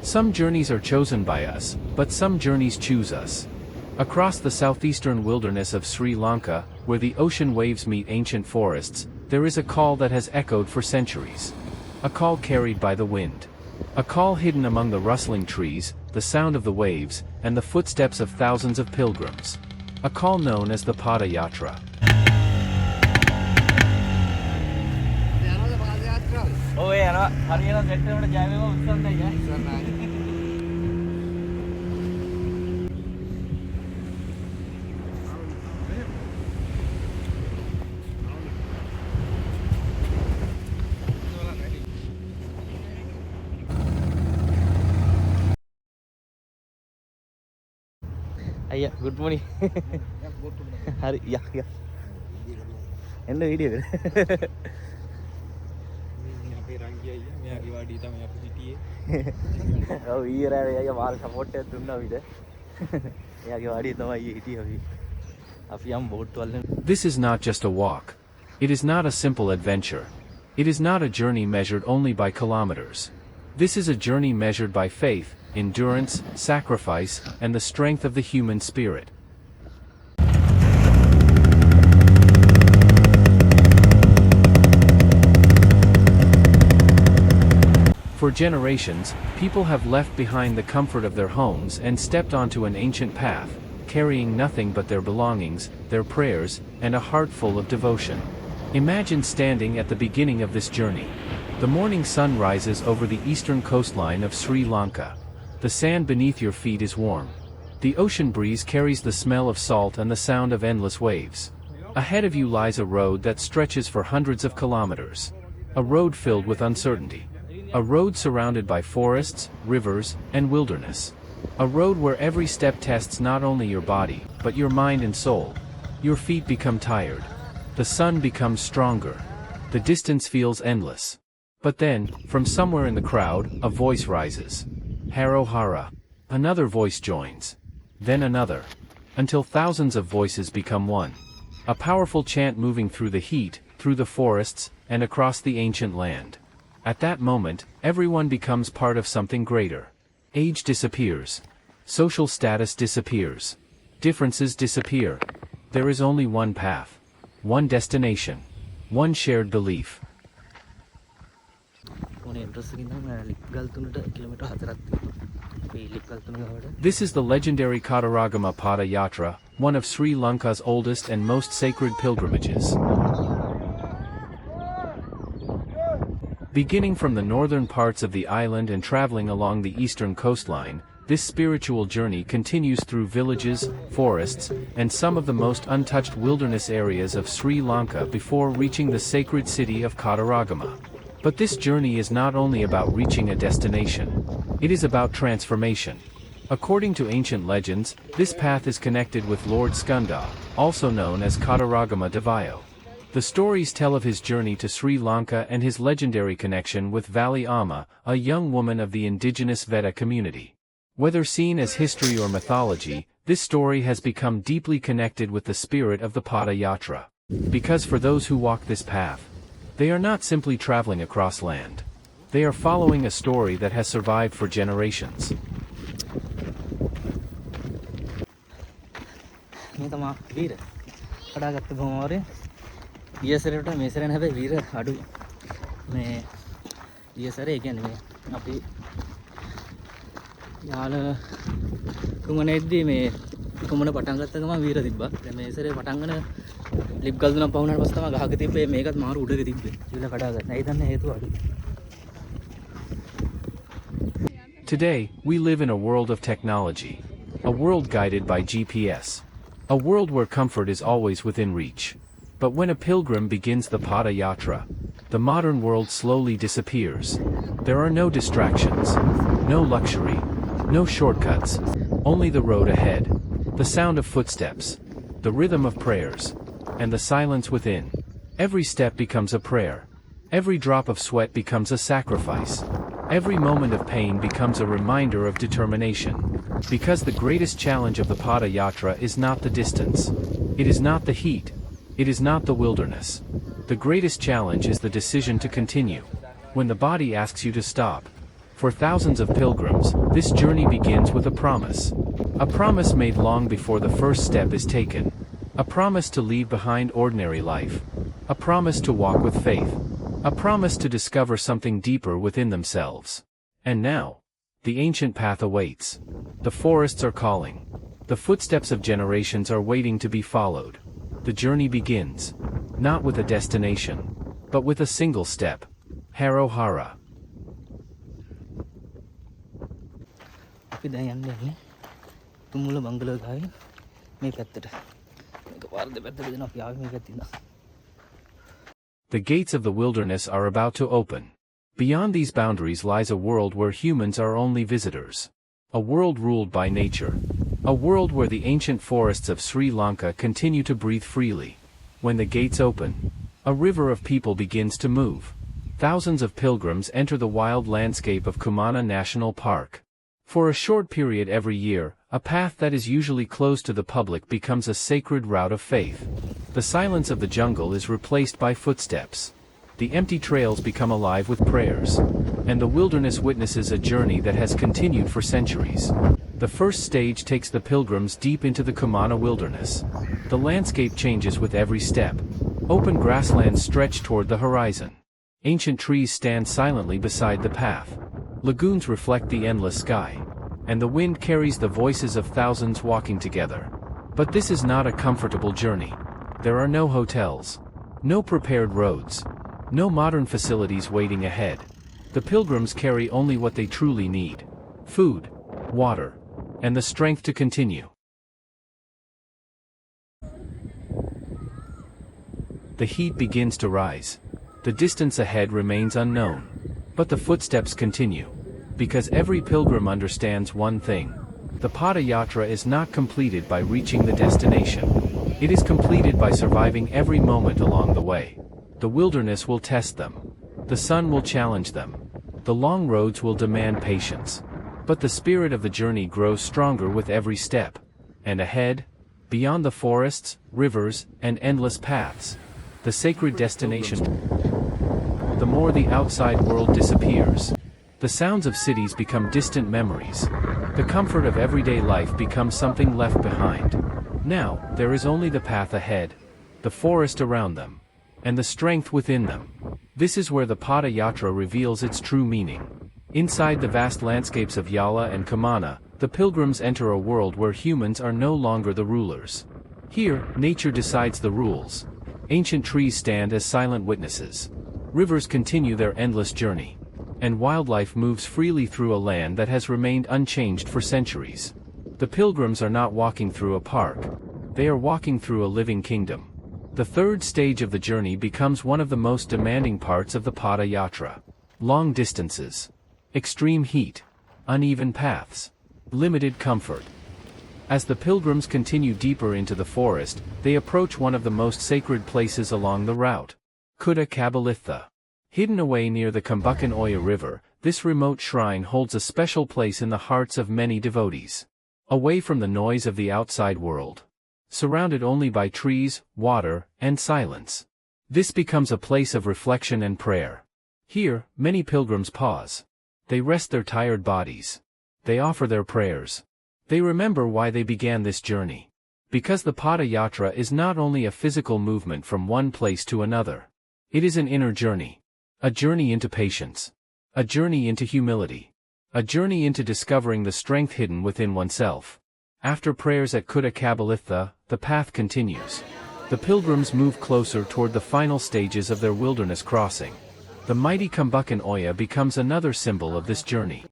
Some journeys are chosen by us, but some journeys choose us. Across the southeastern wilderness of Sri Lanka, where the ocean waves meet ancient forests, there is a call that has echoed for centuries. A call carried by the wind. A call hidden among the rustling trees, the sound of the waves, and the footsteps of thousands of pilgrims. A call known as the Padayatra. Ayah, good morning. Hari, ya. End video. Oh, here I am. All supported to know it. This is not just a walk. It is not a simple adventure. It is not a journey measured only by kilometers. This is a journey measured by faith, endurance, sacrifice, and the strength of the human spirit. For generations, people have left behind the comfort of their homes and stepped onto an ancient path, carrying nothing but their belongings, their prayers, and a heart full of devotion. Imagine standing at the beginning of this journey. The morning sun rises over the eastern coastline of Sri Lanka. The sand beneath your feet is warm. The ocean breeze carries the smell of salt and the sound of endless waves. Ahead of you lies a road that stretches for hundreds of kilometers. A road filled with uncertainty. A road surrounded by forests, rivers, and wilderness. A road where every step tests not only your body, but your mind and soul. Your feet become tired. The sun becomes stronger. The distance feels endless. But then, from somewhere in the crowd, a voice rises. Haro Hara. Another voice joins. Then another. Until thousands of voices become one. A powerful chant moving through the heat, through the forests, and across the ancient land. At that moment, everyone becomes part of something greater. Age disappears. Social status disappears. Differences disappear. There is only one path. One destination. One shared belief. This is the legendary Katharagama Padayatra, one of Sri Lanka's oldest and most sacred pilgrimages. Beginning from the northern parts of the island and traveling along the eastern coastline, this spiritual journey continues through villages, forests, and some of the most untouched wilderness areas of Sri Lanka before reaching the sacred city of Katharagama. But this journey is not only about reaching a destination. It is about transformation. According to ancient legends, this path is connected with Lord Skanda, also known as Katharagama Devayo. The stories tell of his journey to Sri Lanka and his legendary connection with Vali Amma, a young woman of the indigenous Veda community. Whether seen as history or mythology, this story has become deeply connected with the spirit of the Padayatra. Because for those who walk this path, they are not simply traveling across land. They are following a story that has survived for generations. Yala Kumana Patanga Vira Diba, the Mesere Patangana Lip Galna Pauna Pastama Hagati, make us Maru Dip, Yala Kataga, Nathan Hetu. Today, we live in a world of technology. A world guided by GPS. A world where comfort is always within reach. But when a pilgrim begins the Padayatra, the modern world slowly disappears. There are no distractions, no luxury, no shortcuts, only the road ahead, the sound of footsteps, the rhythm of prayers, and the silence within. Every step becomes a prayer. Every drop of sweat becomes a sacrifice. Every moment of pain becomes a reminder of determination. Because the greatest challenge of the Padayatra is not the distance. It is not the heat. It is not the wilderness. The greatest challenge is the decision to continue. When the body asks you to stop. For thousands of pilgrims, this journey begins with a promise. A promise made long before the first step is taken. A promise to leave behind ordinary life. A promise to walk with faith. A promise to discover something deeper within themselves. And now, the ancient path awaits. The forests are calling. The footsteps of generations are waiting to be followed. The journey begins. Not with a destination, but with a single step. Haro hara. අපි දැන් යන්නේ තුම්මුල බංගලෝ ගාවේ මේ පැත්තට. මේක පාර දෙපැත්තට දෙනවා අපි ආවේ මේ පැත්තින්ද. The gates of the wilderness are about to open. Beyond these boundaries lies a world where humans are only visitors. A world ruled by nature. A world where the ancient forests of Sri Lanka continue to breathe freely. When the gates open, a river of people begins to move. Thousands of pilgrims enter the wild landscape of Kumana National Park. For a short period every year, a path that is usually closed to the public becomes a sacred route of faith. The silence of the jungle is replaced by footsteps. The empty trails become alive with prayers. And the wilderness witnesses a journey that has continued for centuries. The first stage takes the pilgrims deep into the Kumana wilderness. The landscape changes with every step. Open grasslands stretch toward the horizon. Ancient trees stand silently beside the path. Lagoons reflect the endless sky. And the wind carries the voices of thousands walking together. But this is not a comfortable journey. There are no hotels. No prepared roads. No modern facilities waiting ahead. The pilgrims carry only what they truly need. Food, water, and the strength to continue. The heat begins to rise. The distance ahead remains unknown. But the footsteps continue. Because every pilgrim understands one thing. The Padayatra is not completed by reaching the destination. It is completed by surviving every moment along the way. The wilderness will test them. The sun will challenge them. The long roads will demand patience. But the spirit of the journey grows stronger with every step. And ahead, beyond the forests, rivers, and endless paths, the sacred destination, the more the outside world disappears. The sounds of cities become distant memories. The comfort of everyday life becomes something left behind. Now, there is only the path ahead, the forest around them, and the strength within them. This is where the Padayatra reveals its true meaning. Inside the vast landscapes of Yala and Kumana, the pilgrims enter a world where humans are no longer the rulers. Here, nature decides the rules. Ancient trees stand as silent witnesses. Rivers continue their endless journey. And wildlife moves freely through a land that has remained unchanged for centuries. The pilgrims are not walking through a park. They are walking through a living kingdom. The third stage of the journey becomes one of the most demanding parts of the Padayatra. Long distances. Extreme heat. Uneven paths. Limited comfort. As the pilgrims continue deeper into the forest, they approach one of the most sacred places along the route. Kuda. Hidden away near the Kubukkana-yala river, this remote shrine holds a special place in the hearts of many devotees. Away from the noise of the outside world. Surrounded only by trees, water, and silence. This becomes a place of reflection and prayer. Here, many pilgrims pause. They rest their tired bodies. They offer their prayers. They remember why they began this journey. Because the Padayatra is not only a physical movement from one place to another. It is an inner journey. A journey into patience. A journey into humility. A journey into discovering the strength hidden within oneself. After prayers at Kubukkana-yala, the path continues. The pilgrims move closer toward the final stages of their wilderness crossing. The mighty Kubukkana-yala becomes another symbol of this journey.